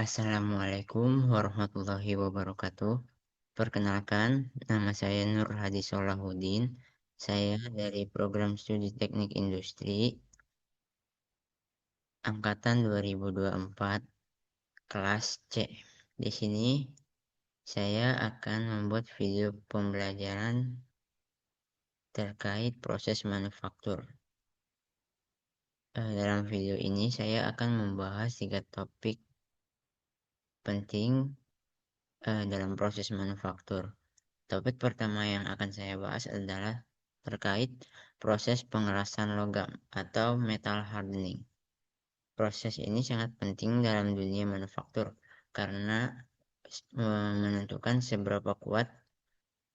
Assalamualaikum warahmatullahi wabarakatuh. Perkenalkan, nama saya Nur Hadi Solahuddin. Saya dari program studi Teknik Industri angkatan 2024 kelas C. Di sini saya akan membuat video pembelajaran terkait proses manufaktur. Dalam video ini saya akan membahas 3 topik penting dalam proses manufaktur. Topik pertama yang akan saya bahas adalah terkait proses pengerasan logam atau metal hardening. Proses ini sangat penting dalam dunia manufaktur karena menentukan seberapa kuat,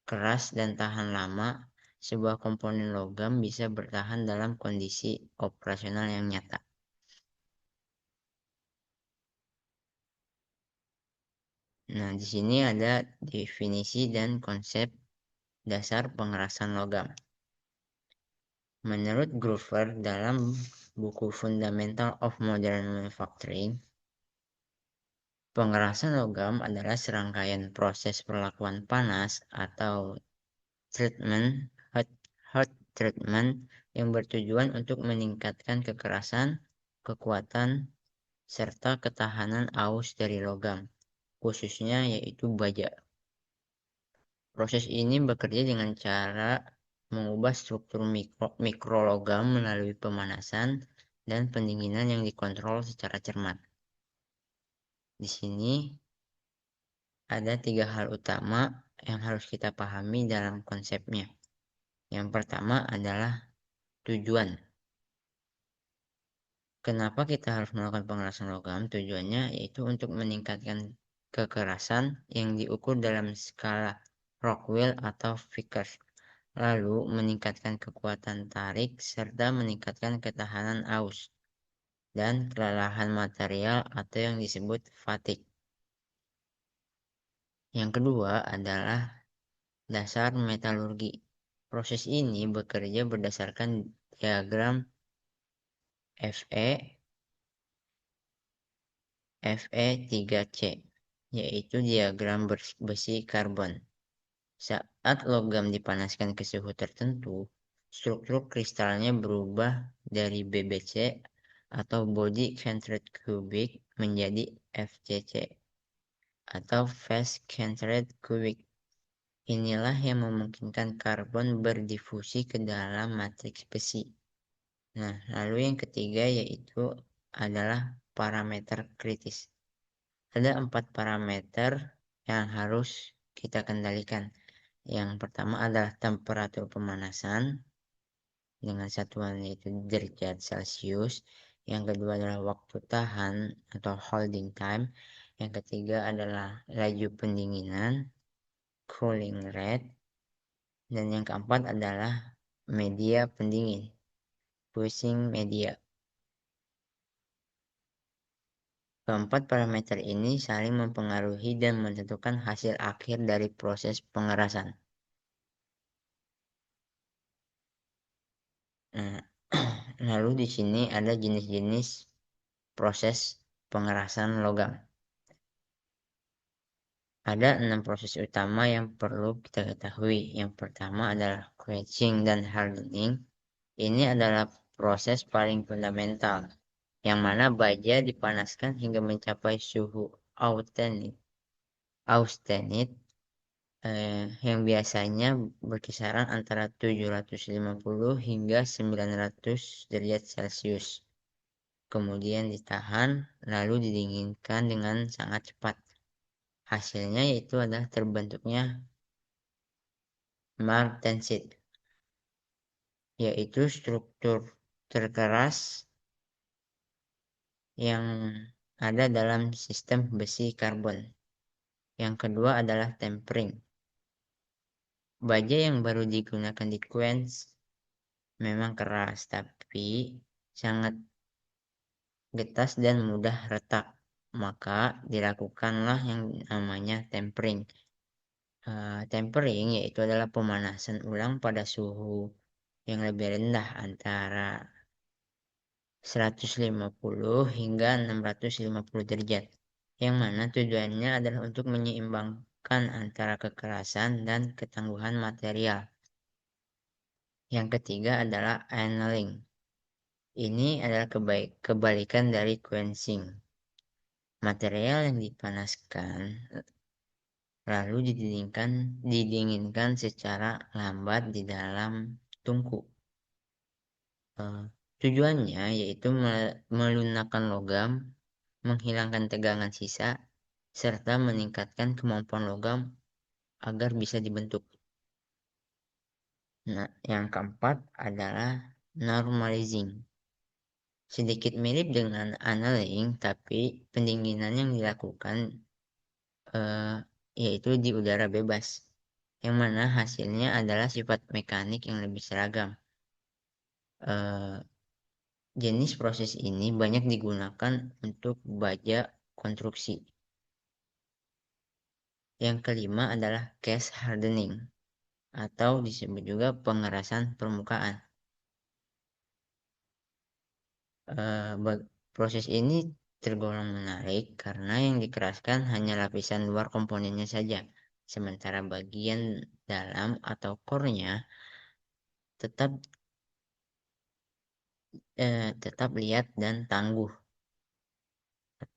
keras, dan tahan lama sebuah komponen logam bisa bertahan dalam kondisi operasional yang nyata. Nah, di sini ada definisi dan konsep dasar pengerasan logam. Menurut Groover dalam buku Fundamental of Modern Manufacturing, pengerasan logam adalah serangkaian proses perlakuan panas atau hot treatment yang bertujuan untuk meningkatkan kekerasan, kekuatan, serta ketahanan aus dari logam, khususnya yaitu baja. Proses ini bekerja dengan cara mengubah struktur mikrologam melalui pemanasan dan pendinginan yang dikontrol secara cermat. Di sini ada 3 hal utama yang harus kita pahami dalam konsepnya. Yang pertama adalah tujuan. Kenapa kita harus melakukan pengerasan logam? Tujuannya yaitu untuk meningkatkan kekerasan yang diukur dalam skala Rockwell atau Vickers, lalu meningkatkan kekuatan tarik serta meningkatkan ketahanan aus dan kelelahan material atau yang disebut fatigue. Yang kedua adalah dasar metalurgi. Proses ini bekerja berdasarkan diagram Fe3C, yaitu diagram besi karbon. Saat logam dipanaskan ke suhu tertentu, struktur kristalnya berubah dari BBC atau Body Centered Cubic menjadi FCC atau Face Centered Cubic. Inilah yang memungkinkan karbon berdifusi ke dalam matriks besi. Nah, lalu yang ketiga yaitu adalah parameter kritis. Ada 4 parameter yang harus kita kendalikan. Yang pertama adalah temperatur pemanasan dengan satuan yaitu derajat Celcius. Yang kedua adalah waktu tahan atau holding time. Yang ketiga adalah laju pendinginan, cooling rate. Dan yang keempat adalah media pendingin, cooling media. Keempat parameter ini saling mempengaruhi dan menentukan hasil akhir dari proses pengerasan. Nah, lalu di sini ada jenis-jenis proses pengerasan logam. Ada 6 proses utama yang perlu kita ketahui. Yang pertama adalah quenching dan hardening. Ini adalah proses paling fundamental, yang mana baja dipanaskan hingga mencapai suhu austenit yang biasanya berkisaran antara 750 hingga 900 derajat Celcius. Kemudian ditahan, lalu didinginkan dengan sangat cepat. Hasilnya yaitu adalah terbentuknya martensit, yaitu struktur terkeras yang ada dalam sistem besi karbon. Yang kedua adalah tempering. Baja yang baru digunakan di quench memang keras, tapi sangat getas dan mudah retak. Maka dilakukanlah yang namanya tempering. Tempering yaitu adalah pemanasan ulang pada suhu yang lebih rendah antara 150 hingga 650 derajat. yang mana tujuannya adalah untuk menyeimbangkan antara kekerasan dan ketangguhan material. Yang ketiga adalah annealing. Ini adalah kebalikan dari quenching. Material yang dipanaskan lalu didinginkan secara lambat di dalam tungku. Tujuannya yaitu melunakkan logam, menghilangkan tegangan sisa, serta meningkatkan kemampuan logam agar bisa dibentuk. Nah, yang keempat adalah normalizing. Sedikit mirip dengan annealing, tapi pendinginan yang dilakukan yaitu di udara bebas, yang mana hasilnya adalah sifat mekanik yang lebih seragam. Eh, Jenis proses ini banyak digunakan untuk baja konstruksi. Yang kelima adalah cast hardening atau disebut juga pengerasan permukaan. Proses ini tergolong menarik karena yang dikeraskan hanya lapisan luar komponennya saja, sementara bagian dalam atau core-nya tetap lihat dan tangguh,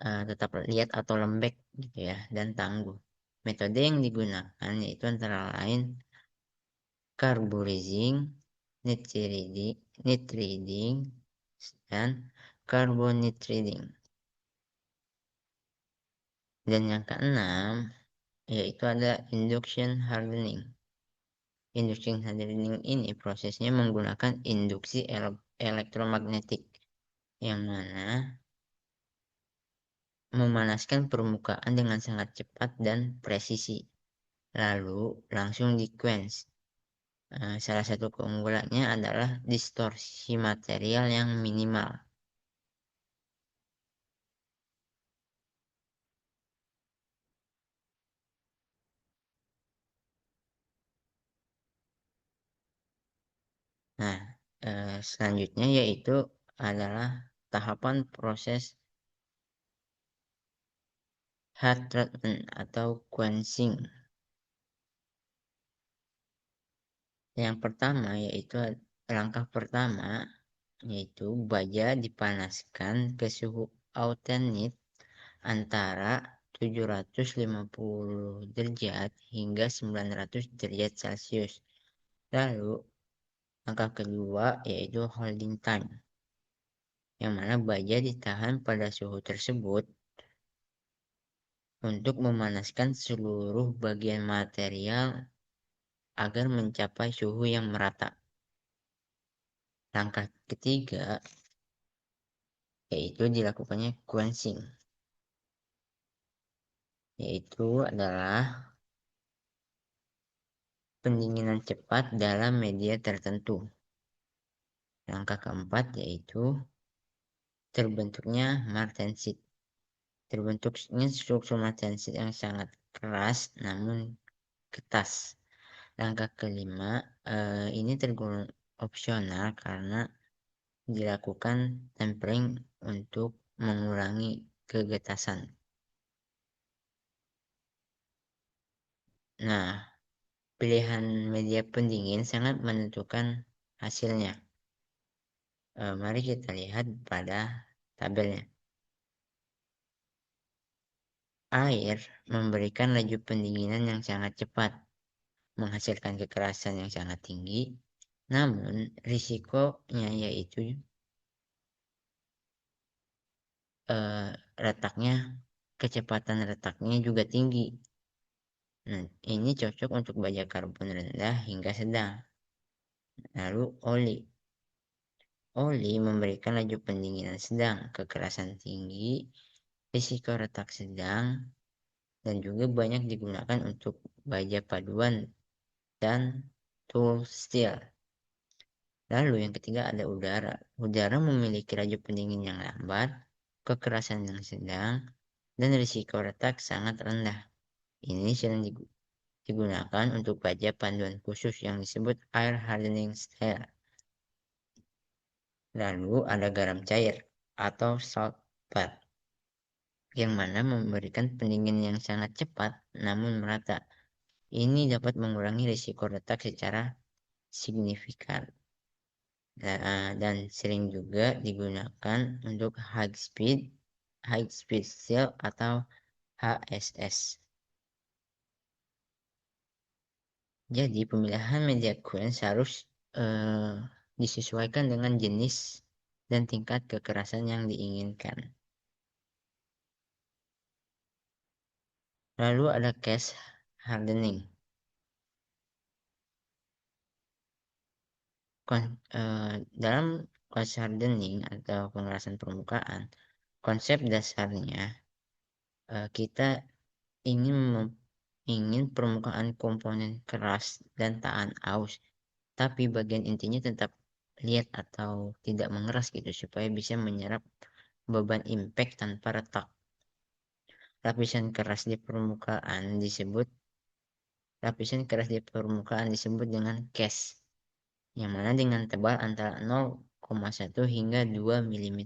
tetap lihat atau lembek gitu ya, dan tangguh. Metode yang digunakan yaitu antara lain carburizing, nitriding, dan carbonitriding. Dan yang keenam yaitu ada induction hardening. Induction hardening ini prosesnya menggunakan induksi elektromagnetik, yang mana memanaskan permukaan dengan sangat cepat dan presisi, lalu langsung di-quench. Salah satu keunggulannya adalah distorsi material yang minimal. Nah, selanjutnya yaitu adalah tahapan proses hard treatment atau quenching. Yang pertama yaitu langkah pertama yaitu baja dipanaskan ke suhu autenit antara 750 derajat hingga 900 derajat Celcius. Lalu langkah kedua yaitu holding time, yang mana baja ditahan pada suhu tersebut untuk memanaskan seluruh bagian material agar mencapai suhu yang merata. Langkah ketiga yaitu dilakukannya quenching, yaitu adalah pendinginan cepat dalam media tertentu. Langkah keempat yaitu terbentuknya martensit. Terbentuknya struktur martensit yang sangat keras namun ketas. Langkah kelima ini tergolong opsional karena dilakukan tempering untuk mengurangi kegetasan. Nah, pilihan media pendingin sangat menentukan hasilnya. Mari kita lihat pada tabelnya. Air memberikan laju pendinginan yang sangat cepat, menghasilkan kekerasan yang sangat tinggi, namun risikonya yaitu retaknya, kecepatan retaknya juga tinggi. Nah, ini cocok untuk baja karbon rendah hingga sedang. Lalu oli. Oli memberikan laju pendinginan sedang, kekerasan tinggi, risiko retak sedang, dan juga banyak digunakan untuk baja paduan dan tool steel. Lalu yang ketiga ada udara. Udara memiliki laju pendingin yang lambat, kekerasan yang sedang, dan risiko retak sangat rendah. Ini sering digunakan untuk baja panduan khusus yang disebut air hardening style. Lalu ada garam cair atau salt bath. yang mana memberikan pendingin yang sangat cepat namun merata. Ini dapat mengurangi risiko retak secara signifikan. Dan sering juga digunakan untuk high speed seal atau HSS. Jadi pemilihan media quench harus disesuaikan dengan jenis dan tingkat kekerasan yang diinginkan. Lalu ada case hardening. Dalam case hardening atau pengerasan permukaan, konsep dasarnya kita ingin permukaan komponen keras dan tahan aus, tapi bagian intinya tetap liat atau tidak mengeras gitu supaya bisa menyerap beban impact tanpa retak. Lapisan keras di permukaan disebut dengan case, yang mana dengan tebal antara 0,1 hingga 2 mm,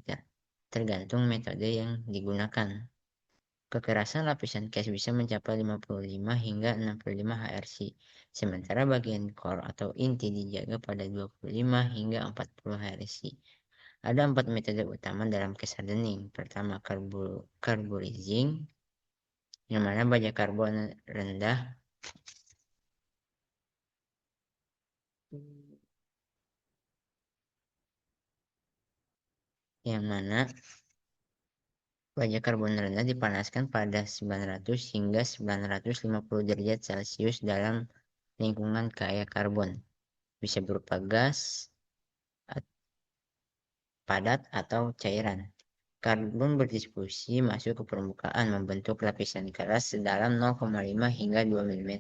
tergantung metode yang digunakan. Kekerasan lapisan case bisa mencapai 55 hingga 65 HRC, sementara bagian core atau inti dijaga pada 25 hingga 40 HRC. Ada 4 metode utama dalam case hardening. Pertama, carburizing, yang mana baja karbon rendah yang mana baja karbon rendah dipanaskan pada 900 hingga 950 derajat Celcius dalam lingkungan kaya karbon. Bisa berupa gas, padat, atau cairan. Karbon berdiskusi masuk ke permukaan membentuk lapisan keras sedalam 0,5 hingga 2 mm.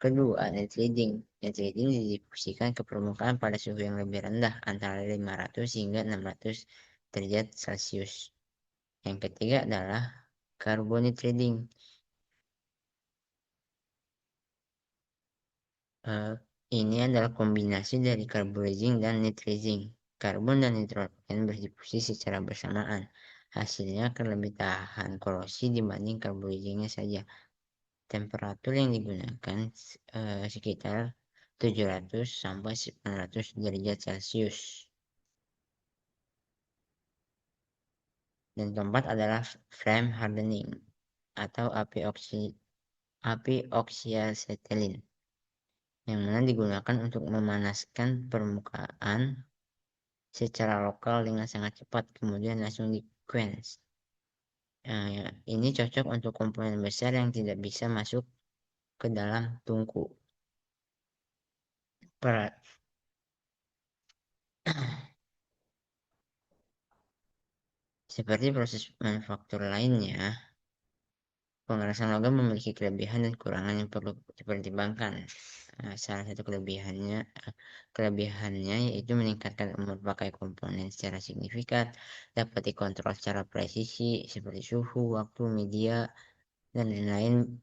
Kedua, nitrogen. Nitrogen didifusikan ke permukaan pada suhu yang lebih rendah, antara 500 hingga 600 derajat Celcius. Yang ketiga adalah carbonitriding. Ini adalah kombinasi dari carburizing dan nitrogen. Karbon dan nitrogen berdifusi secara bersamaan. Hasilnya akan lebih tahan korosi dibanding carburizingnya saja. Temperatur yang digunakan sekitar 700 sampai 900 derajat Celcius. Dan keempat adalah flame hardening atau api oksiasetilin, yang mana digunakan untuk memanaskan permukaan secara lokal dengan sangat cepat, kemudian langsung di quench. Ini cocok untuk komponen besar yang tidak bisa masuk ke dalam tungku. Seperti proses manufaktur lainnya, pengerasan logam memiliki kelebihan dan kekurangan yang perlu dipertimbangkan. Salah satu kelebihannya yaitu meningkatkan umur pakai komponen secara signifikan, dapat dikontrol secara presisi seperti suhu, waktu, media, dan lain-lain.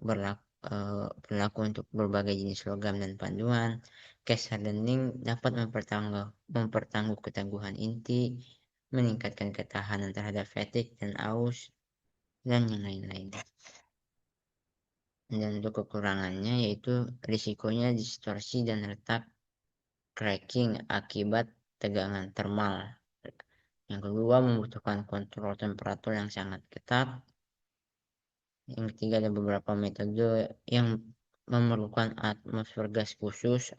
Berlaku untuk berbagai jenis logam dan panduan. Case hardening dapat mempertangguh ketangguhan inti, meningkatkan ketahanan terhadap fatigue dan aus, dan yang lain-lain. Dan untuk kekurangannya yaitu risikonya distorsi dan retak, cracking akibat tegangan termal. Yang kedua, membutuhkan kontrol temperatur yang sangat ketat. Yang ketiga, ada beberapa metode yang memerlukan atmosfer gas khusus,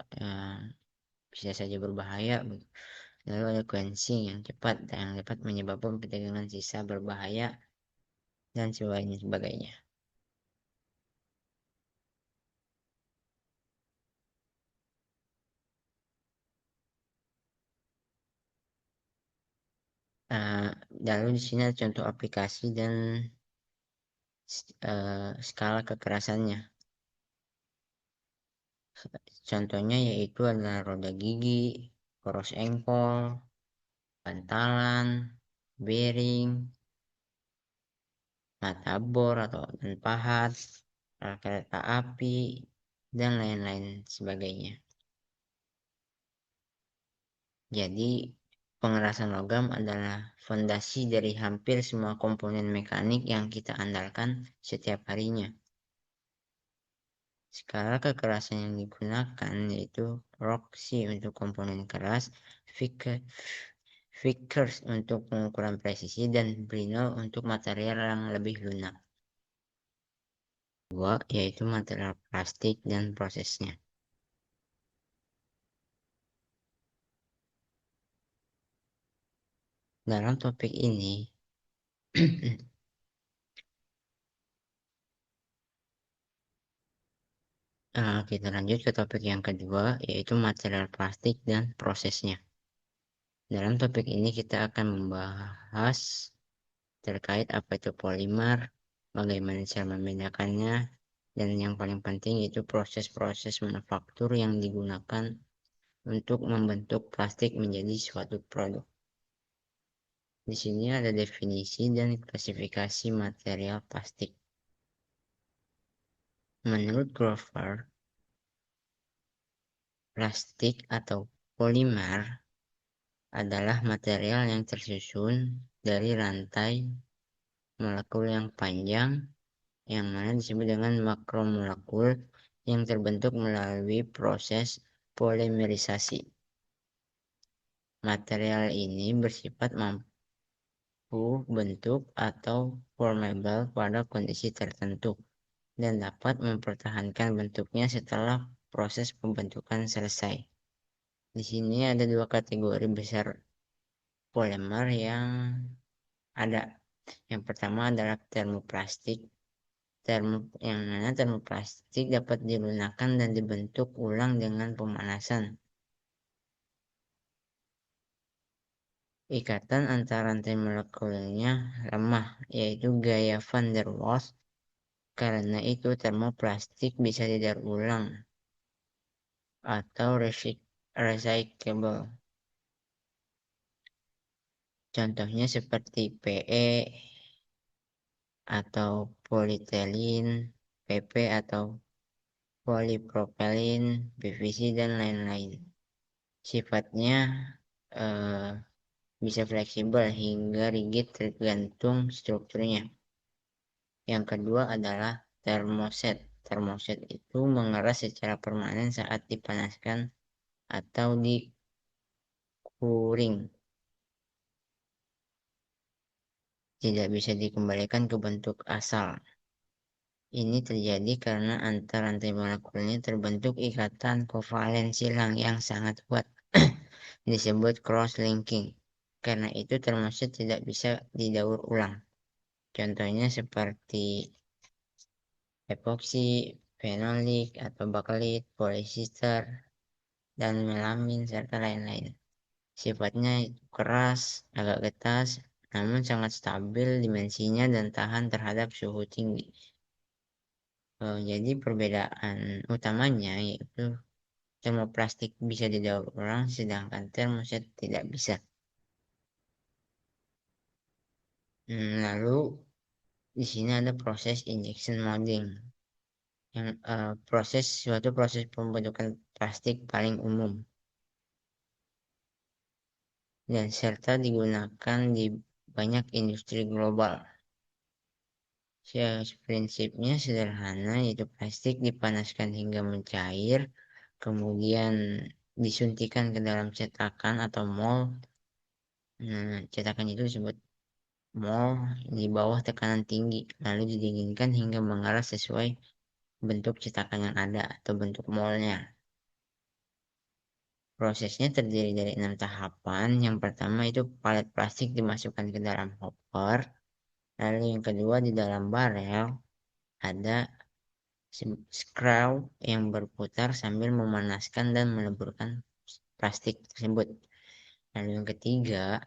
bisa saja berbahaya. Lalu ada quenching yang cepat dan yang dapat menyebabkan ketegangan sisa berbahaya dan sebagainya. Lalu di sini ada contoh aplikasi dan skala kekerasannya. Contohnya yaitu adalah roda gigi, poros engkol, bantalan, bearing, mata bor atau dan pahat, kereta api, dan lain-lain sebagainya. Jadi Pengerasan logam adalah fondasi dari hampir semua komponen mekanik yang kita andalkan setiap harinya. Skala kekerasan yang digunakan yaitu ROXI untuk komponen keras, Vickers untuk pengukuran presisi, dan Brinell untuk material yang lebih lunak. Dua, yaitu material plastik dan prosesnya. Dalam topik ini, kita lanjut ke topik yang kedua, yaitu material plastik dan prosesnya. Dalam topik ini kita akan membahas terkait apa itu polimer, bagaimana cara membedakannya, dan yang paling penting yaitu proses-proses manufaktur yang digunakan untuk membentuk plastik menjadi suatu produk. Di sini ada definisi dan klasifikasi material plastik. Menurut Grover, plastik atau polimer adalah material yang tersusun dari rantai molekul yang panjang, yang mana disebut dengan makromolekul, yang terbentuk melalui proses polimerisasi. Material ini bersifat mampu bentuk atau formable pada kondisi tertentu dan dapat mempertahankan bentuknya setelah proses pembentukan selesai. Di sini ada dua kategori besar polimer yang ada. Yang pertama adalah termoplastik. Yang mana termoplastik dapat digunakan dan dibentuk ulang dengan pemanasan. Ikatan antara rantai molekulnya lemah, yaitu gaya van der Waals. Karena itu termoplastik bisa didaur ulang atau recyclable. Contohnya seperti PE atau polietilin, PP atau polipropilin, PVC, dan lain-lain. Sifatnya eh, bisa fleksibel hingga rigid tergantung strukturnya. Yang kedua adalah termoset. Termoset itu mengeras secara permanen saat dipanaskan atau dikuring. Tidak bisa dikembalikan ke bentuk asal. Ini terjadi karena antar rantai molekulnya terbentuk ikatan kovalen silang yang sangat kuat, disebut cross-linking. Karena itu termoset tidak bisa didaur ulang. Contohnya seperti epoksi, fenolik atau bakelit, polyester, dan melamin, serta lain-lain. Sifatnya keras, agak getas, namun sangat stabil dimensinya dan tahan terhadap suhu tinggi. Jadi perbedaan utamanya yaitu termoplastik bisa didaur ulang, sedangkan termoset tidak bisa. Lalu di sini ada proses injection molding, yang suatu proses pembentukan plastik paling umum dan serta digunakan di banyak industri global. Prinsipnya sederhana, yaitu plastik dipanaskan hingga mencair, kemudian disuntikan ke dalam cetakan atau mold. Cetakan itu disebut mold di bawah tekanan tinggi, lalu didinginkan hingga mengeras sesuai bentuk cetakan yang ada atau bentuk moldnya. Prosesnya terdiri dari 6 tahapan. Yang pertama itu palet plastik dimasukkan ke dalam hopper. Lalu yang kedua di dalam barel ada screw yang berputar sambil memanaskan dan meleburkan plastik tersebut. Lalu yang ketiga,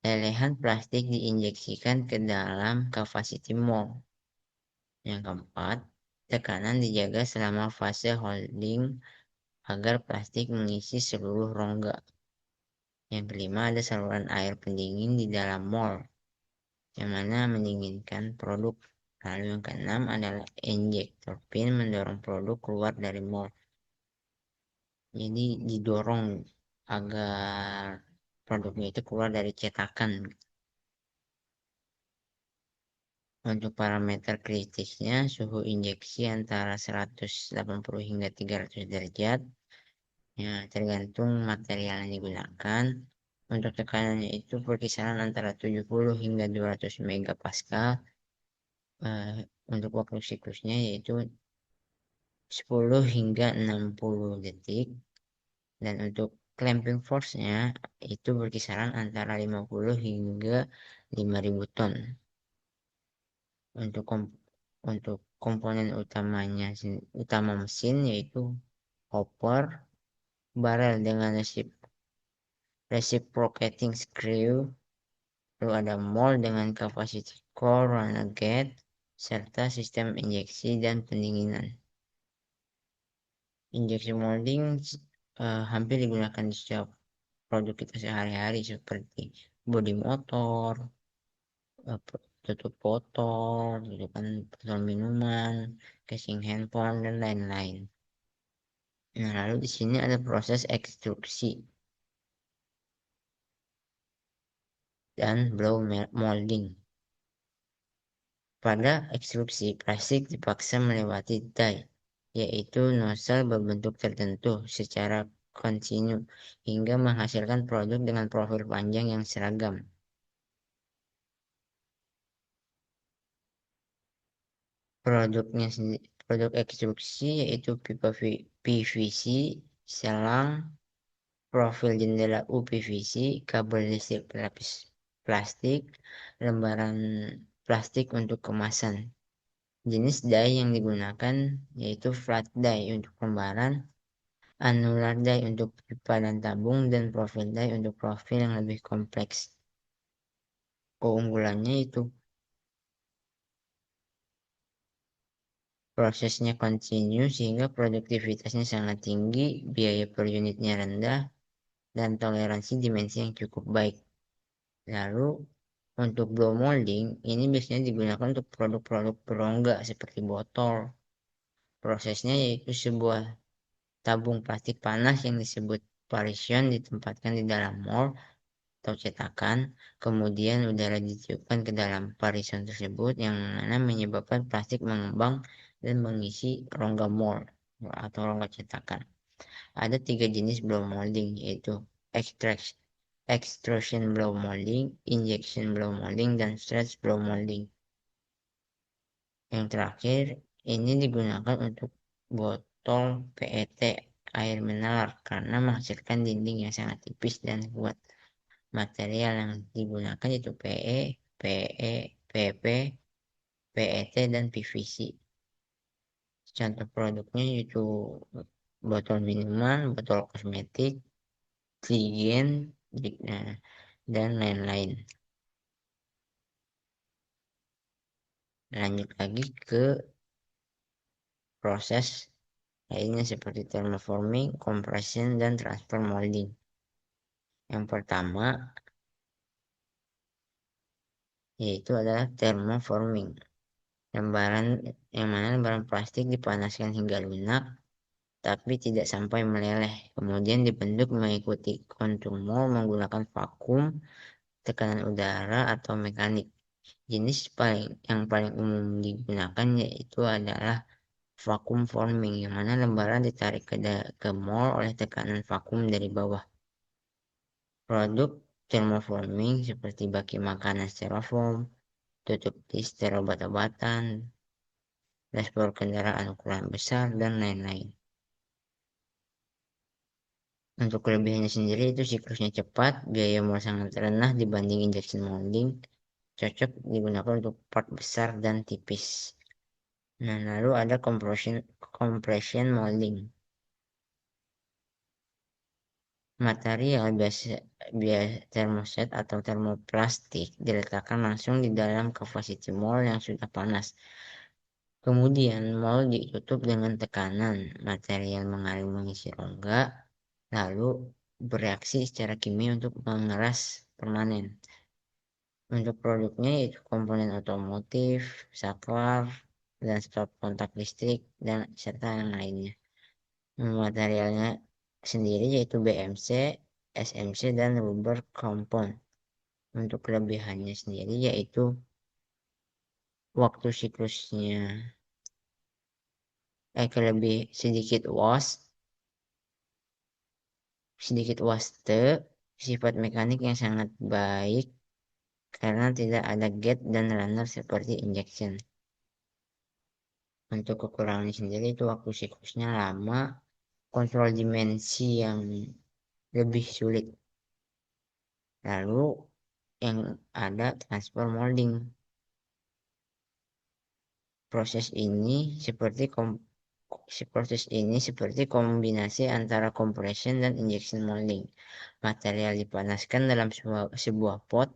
lelehan plastik diinjeksikan ke dalam capacity mold. Yang keempat, tekanan dijaga selama fase holding agar plastik mengisi seluruh rongga. Yang kelima, ada saluran air pendingin di dalam mold, yang mana mendinginkan produk. Lalu yang keenam adalah injektor pin mendorong produk keluar dari mold. Jadi didorong agar produknya itu keluar dari cetakan. Untuk parameter kritisnya, suhu injeksi antara 180 hingga 300 derajat, ya, tergantung material yang digunakan. Untuk tekanannya itu berkisaran antara 70 hingga 200 megapascal. Untuk waktu siklusnya yaitu 10 hingga 60 detik. Dan untuk clamping force-nya itu berkisaran antara 50 hingga 5.000 ton. Untuk untuk komponen utama mesin yaitu hopper, barrel dengan reciprocating screw, lalu ada mold dengan capacity core, runner gate, serta sistem injeksi dan pendinginan. Injeksi molding hampir digunakan di setiap produk kita sehari-hari seperti bodi motor, tutup botol, gitu kan, botol minuman, casing handphone dan lain-lain. Nah, lalu di sini ada proses ekstruksi dan blow molding. Pada ekstruksi, plastik dipaksa melewati die, yaitu nozzle berbentuk tertentu secara kontinu hingga menghasilkan produk dengan profil panjang yang seragam. Produk ekstruksi yaitu pipa PVC, selang, profil jendela UPVC, kabel listrik pelapis plastik, lembaran plastik untuk kemasan. Jenis die yang digunakan yaitu flat die untuk lembaran, annular die untuk pipa dan tabung, dan profil die untuk profil yang lebih kompleks. Keunggulannya itu prosesnya kontinu sehingga produktivitasnya sangat tinggi, biaya per unitnya rendah, dan toleransi dimensi yang cukup baik. Lalu untuk blow molding ini biasanya digunakan untuk produk-produk berongga seperti botol. Prosesnya yaitu sebuah tabung plastik panas yang disebut paration ditempatkan di dalam mold atau cetakan, kemudian udara ditiupkan ke dalam paration tersebut yang mana menyebabkan plastik mengembang dan mengisi rongga mold atau rongga cetakan. Ada 3 jenis blow molding yaitu extrusion blow molding, injection blow molding, dan stretch blow molding. Yang terakhir ini digunakan untuk botol PET air mineral karena menghasilkan dinding yang sangat tipis dan kuat. Material yang digunakan itu PE, PE, PP, PET, dan PVC. Contoh produknya itu botol minuman, botol kosmetik, Kligen, dan lain-lain. Lanjut lagi ke proses lainnya seperti thermoforming, compression, dan transfer molding. Yang pertama yaitu adalah thermoforming. Yang mana lembaran plastik dipanaskan hingga lunak tapi tidak sampai meleleh. Kemudian dibentuk mengikuti kontur mold menggunakan vakum, tekanan udara, atau mekanik. Jenis yang paling umum digunakan yaitu adalah vacuum forming, yang mana lembaran ditarik ke mold oleh tekanan vakum dari bawah. Produk thermoforming seperti baki makanan styrofoam, tutup blister obat-obatan, dashboard kendaraan ukuran besar, dan lain-lain. Untuk kelebihannya sendiri itu siklusnya cepat, biaya mold sangat rendah dibanding injection molding, cocok digunakan untuk part besar dan tipis. Nah, lalu ada compression molding. Material biasa termoset atau termoplastik diletakkan langsung di dalam capacity mold yang sudah panas. Kemudian mold ditutup dengan tekanan, material mengalir mengisi rongga, lalu bereaksi secara kimia untuk mengeras permanen. Untuk produknya yaitu komponen otomotif, saklar, dan stop kontak listrik, dan serta yang lainnya. Materialnya sendiri yaitu BMC, SMC dan rubber compound. Untuk kelebihannya sendiri yaitu waktu siklusnya lebih sedikit waste, sifat mekanik yang sangat baik karena tidak ada gate dan runner seperti injection. Untuk kekurangannya sendiri itu waktu siklusnya lama, kontrol dimensi yang lebih sulit. Lalu yang ada transfer molding. Proses ini seperti kombinasi antara compression dan injection molding. Material dipanaskan dalam sebuah pot,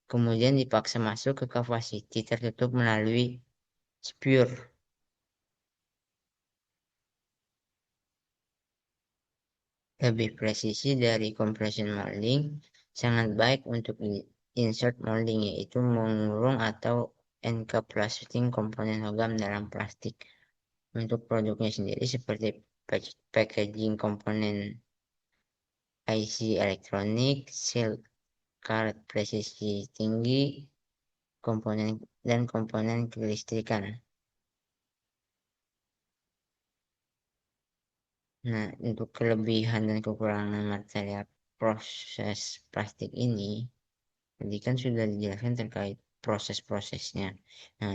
kemudian dipaksa masuk ke capacity tertutup melalui sphere. Lebih presisi dari compression molding, sangat baik untuk insert molding, yaitu mengurung atau encapsulating komponen logam dalam plastik. Untuk produknya sendiri seperti packaging komponen IC elektronik, sel card presisi tinggi, komponen kelistrikan. Nah, untuk kelebihan dan kekurangan material proses plastik ini, tadi kan sudah dijelaskan terkait proses-prosesnya. Nah,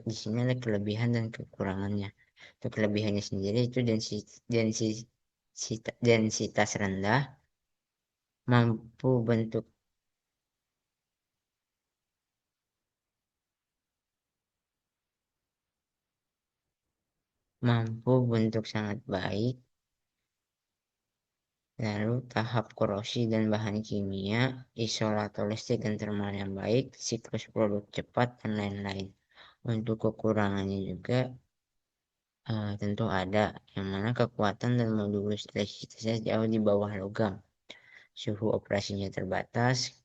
di sini ada kelebihan dan kekurangannya. Untuk kelebihannya sendiri itu densitas rendah, mampu bentuk sangat baik, lalu tahap korosi dan bahan kimia, isolator listrik dan termal yang baik, siklus produk cepat, dan lain-lain. Untuk kekurangannya juga tentu ada, yang mana kekuatan dan modulus elektrisitasnya jauh di bawah logam, suhu operasinya terbatas,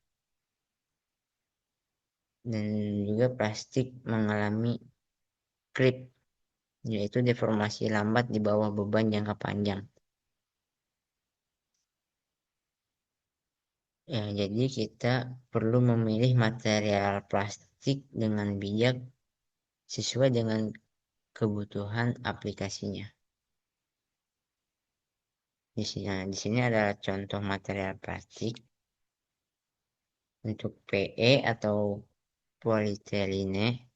dan juga plastik mengalami creep, yaitu deformasi lambat di bawah beban jangka panjang. Ya, jadi kita perlu memilih material plastik dengan bijak sesuai dengan kebutuhan aplikasinya. Di sini adalah contoh material plastik untuk PE atau polyethylene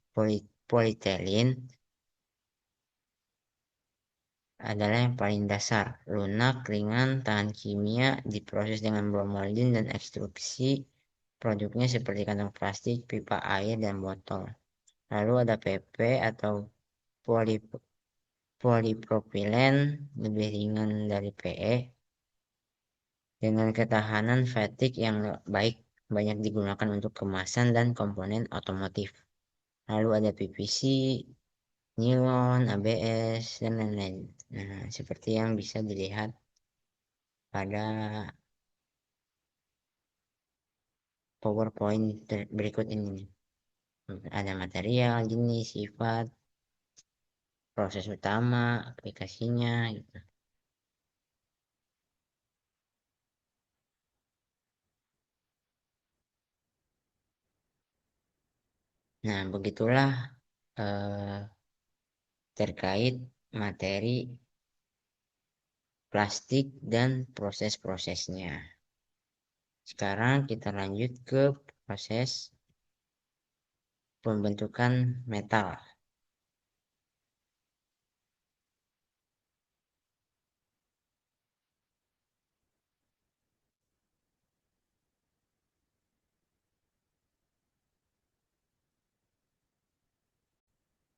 adalah yang paling dasar, lunak, ringan, tahan kimia, diproses dengan blow molding dan ekstruksi. Produknya seperti kantong plastik, pipa air, dan botol. Lalu ada PP atau polipropilen, lebih ringan dari PE, dengan ketahanan fatigue yang baik, banyak digunakan untuk kemasan dan komponen otomotif. Lalu ada PVC, nilon, ABS, dan lain-lain. Nah, seperti yang bisa dilihat pada PowerPoint berikut ini. Ada material, jenis, sifat, proses utama, aplikasinya, gitu. Nah, begitulah eh, terkait materi plastik dan proses-prosesnya. Sekarang kita lanjut ke proses pembentukan metal.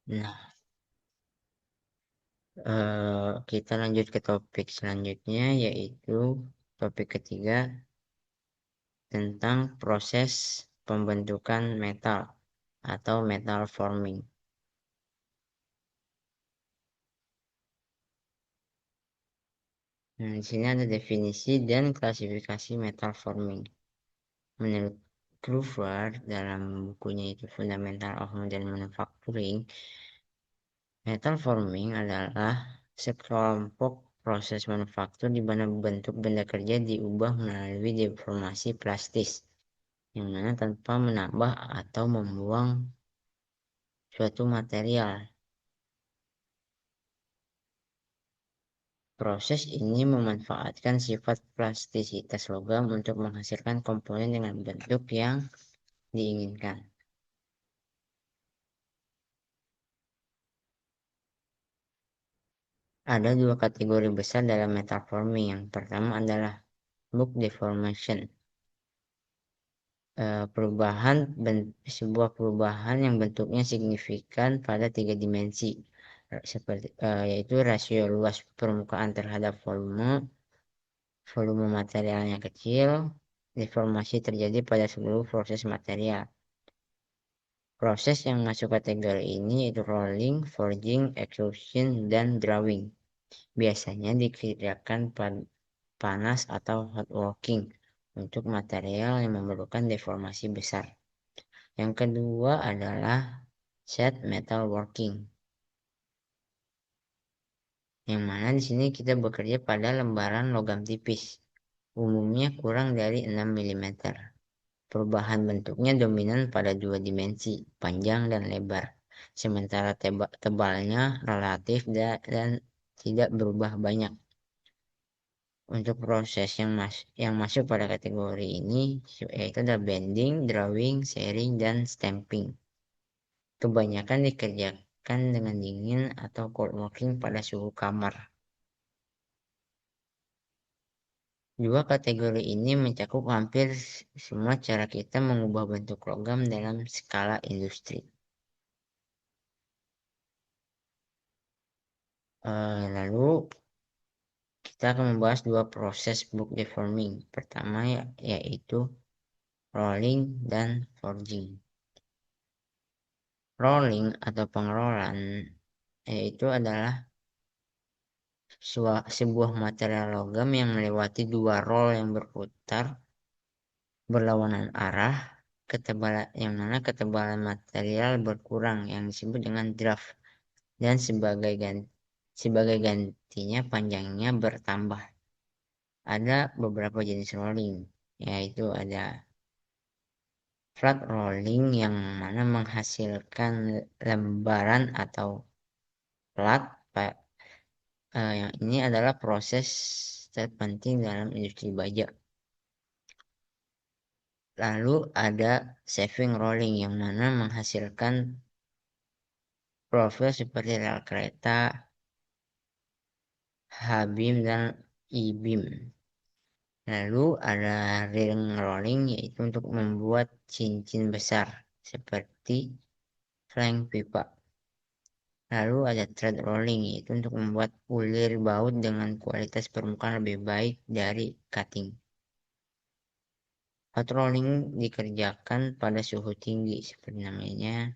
Nah, kita lanjut ke topik selanjutnya, yaitu topik ketiga tentang proses pembentukan metal atau metal forming. Nah, di sini ada definisi dan klasifikasi metal forming. Menurut Groover dalam bukunya itu Fundamental of Modern Manufacturing, metal forming adalah sekelompok proses manufaktur di mana bentuk benda kerja diubah melalui deformasi plastis, yang mana tanpa menambah atau membuang suatu material. Proses ini memanfaatkan sifat plastisitas logam untuk menghasilkan komponen dengan bentuk yang diinginkan. Ada dua kategori besar dalam metal forming. Yang pertama adalah bulk deformation. Sebuah perubahan yang bentuknya signifikan pada 3 dimensi, yaitu rasio luas permukaan terhadap volume materialnya kecil. Deformasi terjadi pada seluruh proses material. Proses yang masuk kategori ini yaitu rolling, forging, extrusion, dan drawing. Biasanya dikerjakan panas atau hot working untuk material yang memerlukan deformasi besar. Yang kedua adalah sheet metal working, yang mana di sini kita bekerja pada lembaran logam tipis, umumnya kurang dari 6 mm. Perubahan bentuknya dominan pada 2 dimensi, panjang dan lebar, sementara tebalnya relatif dan tidak berubah banyak. Untuk proses yang masuk pada kategori ini yaitu ada bending, drawing, sharing, dan stamping. Kebanyakan dikerjakan dengan dingin atau cold working pada suhu kamar. Dua kategori ini mencakup hampir semua cara kita mengubah bentuk logam dalam skala industri. Lalu kita akan membahas dua proses bulk deforming. Pertama yaitu rolling dan forging. Rolling atau pengerolan yaitu adalah sebuah material logam yang melewati dua roll yang berputar berlawanan arah, yang mana ketebalan material berkurang yang disebut dengan draft, dan sebagai gantinya panjangnya bertambah. Ada beberapa jenis rolling, yaitu ada flat rolling yang mana menghasilkan lembaran atau plat. Yang ini adalah proses terpenting dalam industri baja. Lalu ada shaving rolling yang mana menghasilkan profil seperti rel kereta, H-beam, dan E-beam. Lalu ada ring rolling yaitu untuk membuat cincin besar seperti flank pipa. Lalu ada thread rolling yaitu untuk membuat ulir baut dengan kualitas permukaan lebih baik dari cutting. Hot rolling dikerjakan pada suhu tinggi seperti namanya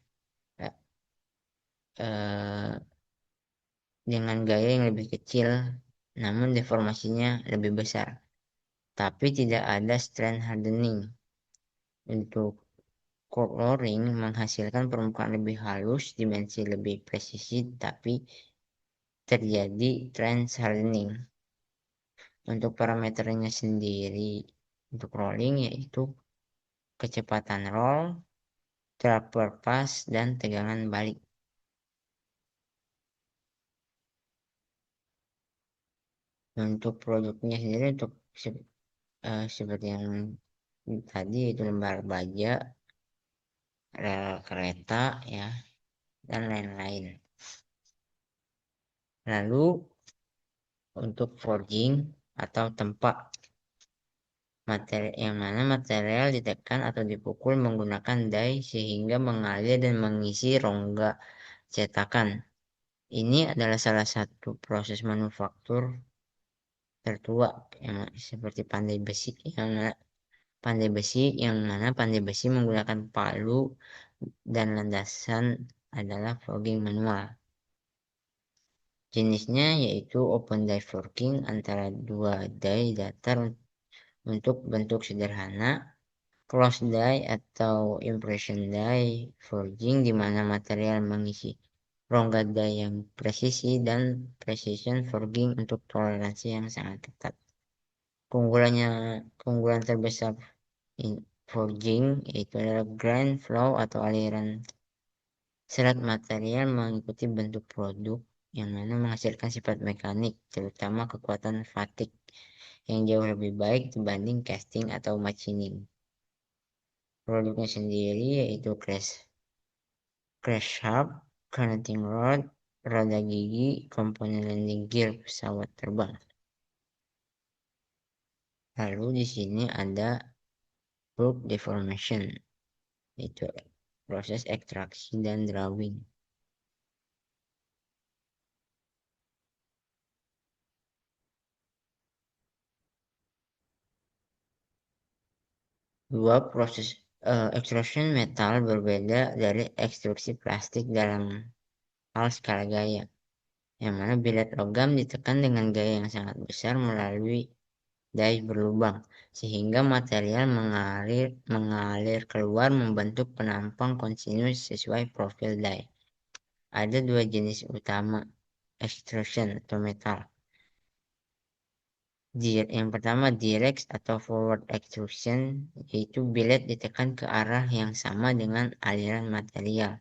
dengan gaya yang lebih kecil namun deformasinya lebih besar, tapi tidak ada strand hardening. Untuk cold rolling menghasilkan permukaan lebih halus, dimensi lebih presisi, tapi terjadi strand hardening. Untuk parameternya sendiri untuk rolling yaitu kecepatan roll, taper pass, dan tegangan balik. Untuk produknya sendiri untuk seperti yang tadi itu lembar baja, rel kereta ya, dan lain-lain. Lalu untuk forging atau tempa, yang mana material ditekan atau dipukul menggunakan die sehingga mengalir dan mengisi rongga cetakan. Ini adalah salah satu proses manufaktur tertua yang seperti pandai besi menggunakan palu dan landasan adalah forging manual. Jenisnya yaitu open die forging antara dua die datar untuk bentuk sederhana, closed die atau impression die forging di mana material mengisi rongga die yang presisi, dan precision forging untuk toleransi yang sangat ketat. Keunggulan terbesar forging yaitu adalah grind flow atau aliran serat material mengikuti bentuk produk yang mana menghasilkan sifat mekanik, terutama kekuatan fatigue yang jauh lebih baik dibanding casting atau machining. Produknya sendiri yaitu crash shaft, connecting rod, roda gigi, komponen landing gear pesawat terbang. Lalu di sini ada bulk deformation, yaitu proses ekstraksi dan drawing. Dua proses extrusion metal berbeda dari ekstruksi plastik dalam hal skala gaya, yang mana billet logam ditekan dengan gaya yang sangat besar melalui die berlubang, sehingga material mengalir keluar membentuk penampang kontinus sesuai profil die. Ada dua jenis utama extrusion atau metal. Yang pertama direct atau forward extrusion, yaitu billet ditekan ke arah yang sama dengan aliran material.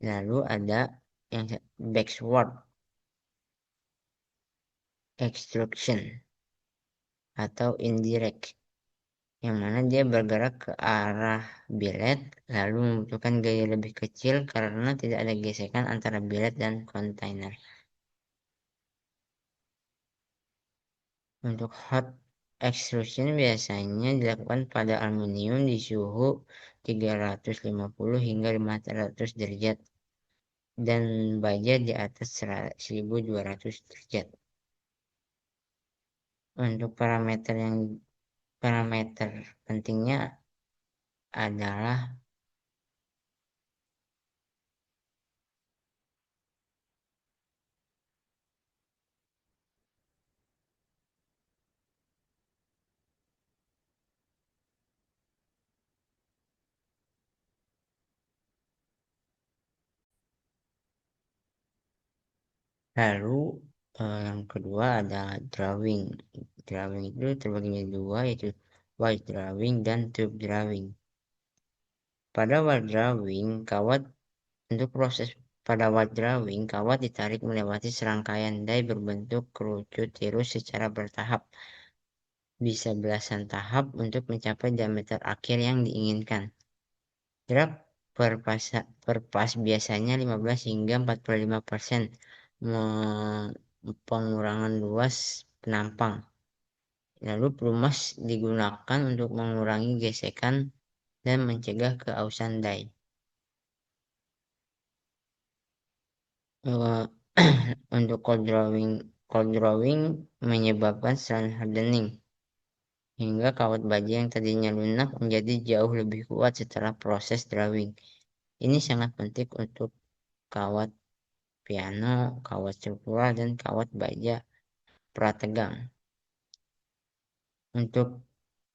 Lalu ada yang backward extrusion atau indirect, yang mana dia bergerak ke arah billet lalu membutuhkan gaya lebih kecil karena tidak ada gesekan antara billet dan kontainer. Untuk hot extrusion biasanya dilakukan pada aluminium di suhu 350 hingga 500 derajat dan baja di atas 1200 derajat. Untuk parameter pentingnya adalah lalu yang kedua ada drawing. Drawing itu terbagi menjadi dua, yaitu wide drawing dan tube drawing. Pada wide drawing, kawat ditarik melewati serangkaian die berbentuk kerucut tirus secara bertahap, bisa belasan tahap untuk mencapai diameter akhir yang diinginkan. Jarak per pas biasanya 15 hingga 45% pengurangan luas penampang. Lalu pelumas digunakan untuk mengurangi gesekan dan mencegah keausan die. Untuk cold drawing menyebabkan strand hardening hingga kawat baja yang tadinya lunak menjadi jauh lebih kuat setelah proses drawing. Ini sangat penting untuk kawat piano, kawat struktural, dan kawat baja prategang. Untuk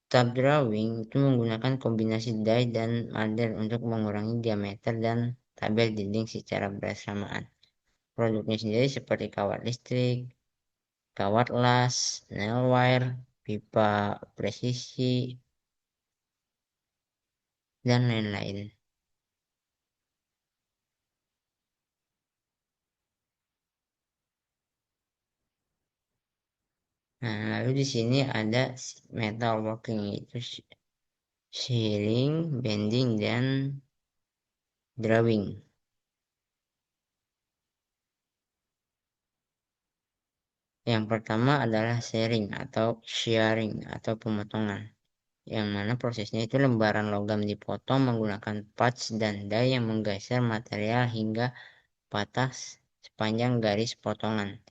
tab drawing itu menggunakan kombinasi die dan model untuk mengurangi diameter dan tabel dinding secara bersamaan. Produknya sendiri seperti kawat listrik, kawat las, nail wire, pipa presisi, dan lain-lain. Nah, lalu di sini ada metal working, yaitu shearing, bending, dan drawing. Yang pertama adalah shearing atau pemotongan, yang mana prosesnya itu lembaran logam dipotong menggunakan patch dan die yang menggeser material hingga patah sepanjang garis potongan.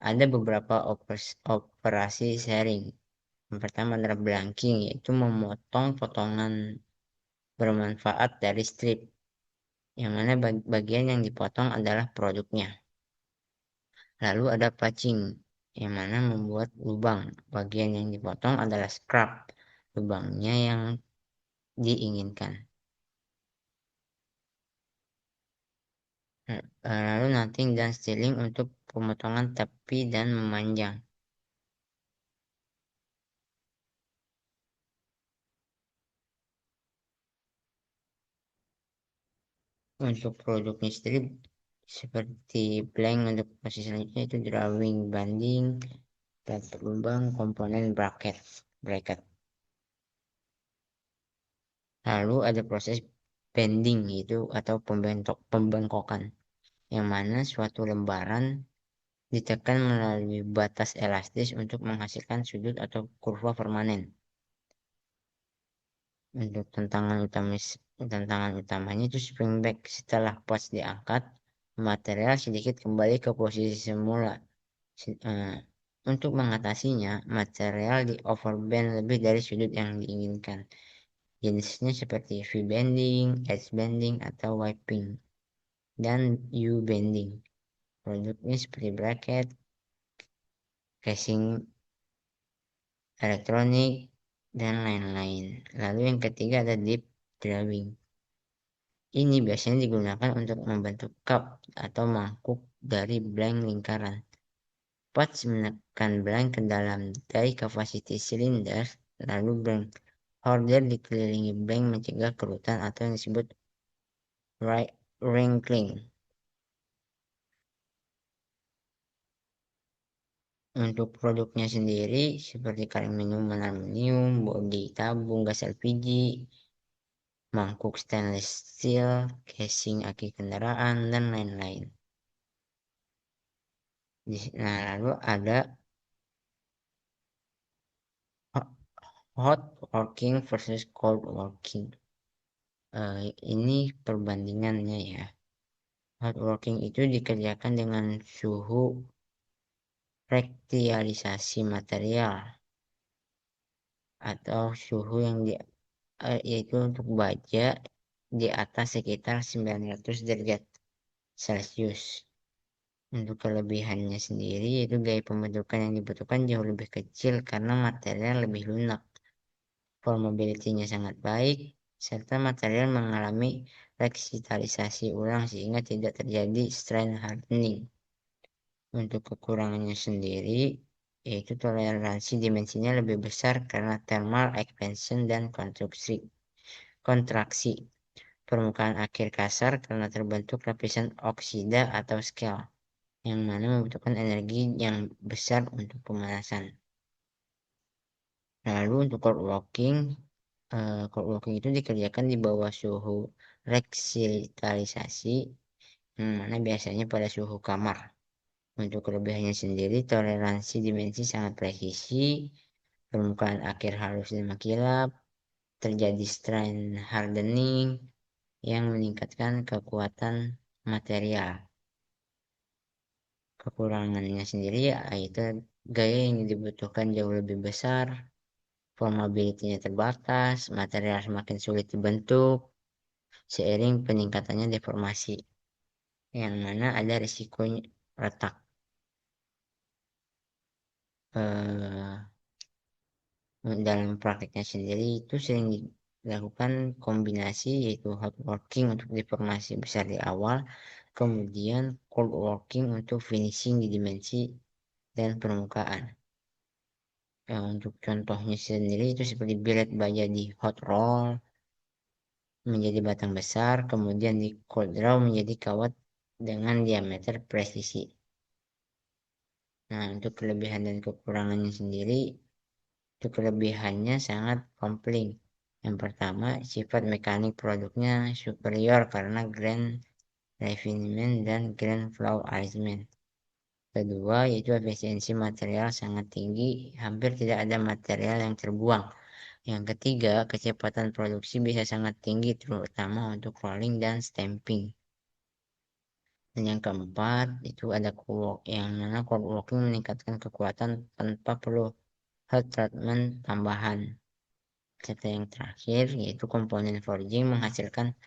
Ada beberapa operasi shearing. Yang pertama adalah blanking, yaitu memotong potongan bermanfaat dari strip, yang mana bagian yang dipotong adalah produknya. Lalu ada patching, yang mana membuat lubang. Bagian yang dipotong adalah scrap, lubangnya yang diinginkan. Lalu nutting dan styling untuk pemotongan tepi dan memanjang. Untuk produknya sendiri seperti blank untuk posisi selanjutnya itu drawing banding dan lubang komponen bracket. Lalu ada proses bending itu atau pembengkokan yang mana suatu lembaran ditekan melalui batas elastis untuk menghasilkan sudut atau kurva permanen. Untuk tantangan utamanya itu spring back. Setelah pas diangkat, material sedikit kembali ke posisi semula. Eh, untuk mengatasinya, material di overbend lebih dari sudut yang diinginkan. Jenisnya seperti V-bending, H-bending, atau wiping, dan U-bending. Produknya seperti bracket, casing elektronik, dan lain-lain. Lalu yang ketiga ada deep drawing. Ini biasanya digunakan untuk membentuk cup atau mangkuk dari blank lingkaran. Patch menekan blank ke dalam die capacity cylinder, lalu blank holder dikelilingi blank mencegah kerutan atau yang disebut wrinkling. Untuk produknya sendiri seperti kaleng minuman aluminium, bodi tabung gas LPG, mangkuk stainless steel, casing aki kendaraan, dan lain-lain. Nah, lalu ada hot working versus cold working. Ini perbandingannya ya. Hot working itu dikerjakan dengan suhu rektialisasi material atau suhu yang yaitu untuk baja di atas sekitar 900 derajat Celcius. Untuk kelebihannya sendiri yaitu gaya pembentukan yang dibutuhkan jauh lebih kecil karena material lebih lunak. Formability-nya sangat baik serta material mengalami reksitalisasi ulang sehingga tidak terjadi strain hardening. Untuk kekurangannya sendiri yaitu toleransi dimensinya lebih besar karena thermal expansion dan kontraksi. Permukaan akhir kasar karena terbentuk lapisan oksida atau scale yang mana membutuhkan energi yang besar untuk pemanasan. Lalu untuk cold working itu dikerjakan di bawah suhu reksitalisasi yang mana biasanya pada suhu kamar. Untuk kelebihannya sendiri, toleransi dimensi sangat presisi, permukaan akhir halus dan makilap, terjadi strain hardening yang meningkatkan kekuatan material. Kekurangannya sendiri yaitu gaya yang dibutuhkan jauh lebih besar, formability-nya terbatas, material semakin sulit dibentuk, seiring peningkatannya deformasi, yang mana ada risiko retak. Dalam prakteknya sendiri itu sering dilakukan kombinasi yaitu hot working untuk deformasi besar di awal, kemudian cold working untuk finishing di dimensi dan permukaan. Untuk contohnya sendiri itu seperti billet baja di hot roll menjadi batang besar, kemudian di cold draw menjadi kawat dengan diameter presisi. Nah, untuk kelebihan dan kekurangannya sendiri, itu kelebihannya sangat komplit. Yang pertama, sifat mekanik produknya superior karena grain refinement dan grain flow arrangement. Kedua, yaitu efisiensi material sangat tinggi, hampir tidak ada material yang terbuang. Yang ketiga, kecepatan produksi bisa sangat tinggi, terutama untuk rolling dan stamping. Dan yang keempat, itu ada yang mana cold working meningkatkan kekuatan tanpa perlu hot treatment tambahan. Serta yang terakhir, yaitu komponen forging menghasilkan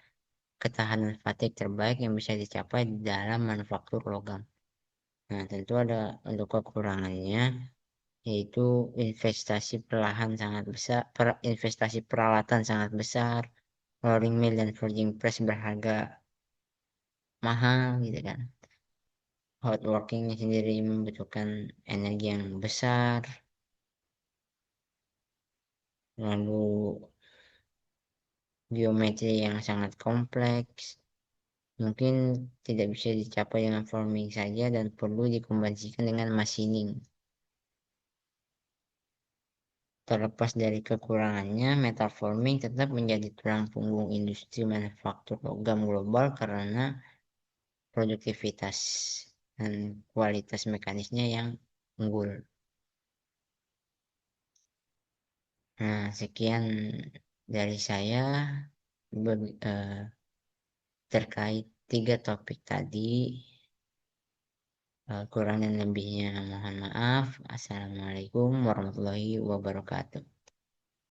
ketahanan fatigue terbaik yang bisa dicapai dalam manufaktur logam. Nah, tentu ada untuk kekurangannya, yaitu investasi peralatan sangat besar, rolling mill dan forging press berharga mahal gitu kan. Hard workingnya sendiri membutuhkan energi yang besar, lalu geometri yang sangat kompleks, mungkin tidak bisa dicapai dengan forming saja dan perlu dikombinasikan dengan machining. Terlepas dari kekurangannya, metal forming tetap menjadi tulang punggung industri manufaktur logam global karena produktivitas dan kualitas mekanisnya yang unggul. Nah, sekian dari saya terkait tiga topik tadi. Kurang dan lebihnya mohon maaf. Assalamualaikum warahmatullahi wabarakatuh.